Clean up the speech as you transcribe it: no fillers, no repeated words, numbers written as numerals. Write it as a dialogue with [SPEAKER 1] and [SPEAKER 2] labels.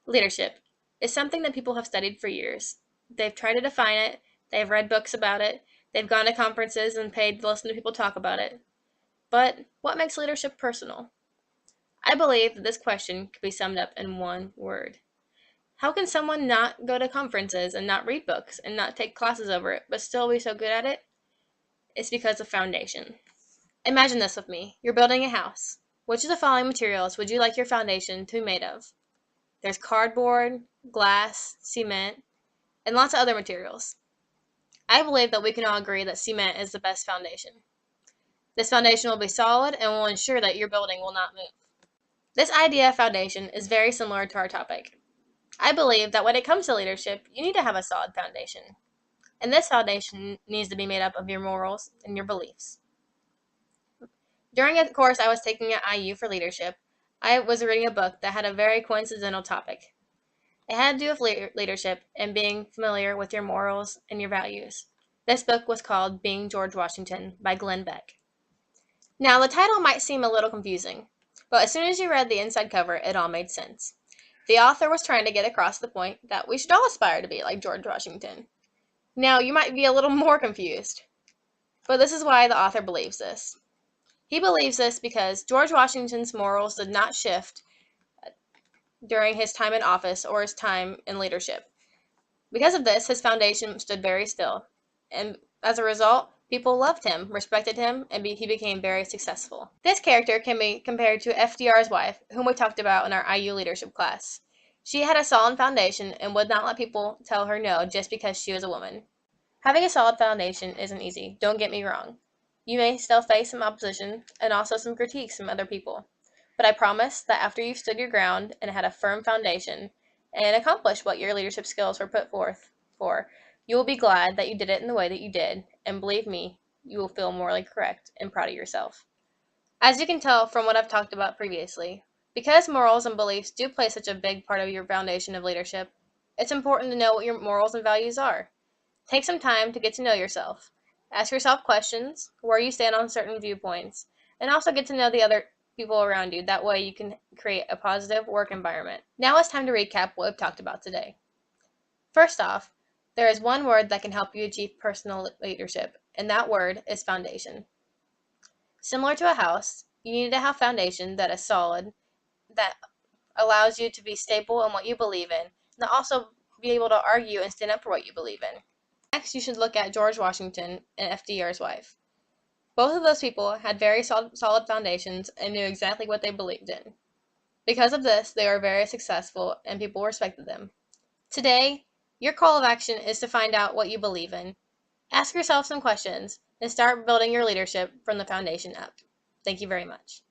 [SPEAKER 1] Leadership is something that people have studied for years. They've tried to define it, they've read books about it, they've gone to conferences and paid to listen to people talk about it. But what makes leadership personal? I believe that this question could be summed up in one word. How can someone not go to conferences and not read books and not take classes over it, but still be so good at it? It's because of foundation. Imagine this with me. You're building a house. Which of the following materials would you like your foundation to be made of? There's cardboard, glass, cement, and lots of other materials. I believe that we can all agree that cement is the best foundation. This foundation will be solid and will ensure that your building will not move. This idea of foundation is very similar to our topic. I believe that when it comes to leadership, you need to have a solid foundation. And this foundation needs to be made up of your morals and your beliefs. During a course I was taking at IU for leadership, I was reading a book that had a very coincidental topic. It had to do with leadership and being familiar with your morals and your values. This book was called Being George Washington by Glenn Beck. Now, the title might seem a little confusing, but as soon as you read the inside cover, it all made sense. The author was trying to get across the point that we should all aspire to be like George Washington. Now, you might be a little more confused, but this is why the author believes this. He believes this because George Washington's morals did not shift during his time in office or his time in leadership. Because of this, his foundation stood very still, and as a result, people loved him, respected him, and he became very successful. This character can be compared to FDR's wife, whom we talked about in our IU leadership class. She had a solid foundation and would not let people tell her no just because she was a woman. Having a solid foundation isn't easy, don't get me wrong. You may still face some opposition and also some critiques from other people. But I promise that after you've stood your ground and had a firm foundation and accomplished what your leadership skills were put forth for, you will be glad that you did it in the way that you did, and believe me, you will feel morally correct and proud of yourself. As you can tell from what I've talked about previously, because morals and beliefs do play such a big part of your foundation of leadership, it's important to know what your morals and values are. Take some time to get to know yourself. Ask yourself questions, where you stand on certain viewpoints, and also get to know the other people around you. That way you can create a positive work environment. Now it's time to recap what we've talked about today. First off, there is one word that can help you achieve personal leadership, and that word is foundation. Similar to a house, you need to have foundation that is solid, that allows you to be stable in what you believe in, and also be able to argue and stand up for what you believe in. Next, you should look at George Washington and FDR's wife. Both of those people had very solid foundations and knew exactly what they believed in. Because of this, they were very successful and people respected them. Today, your call of action is to find out what you believe in. Ask yourself some questions and start building your leadership from the foundation up. Thank you very much.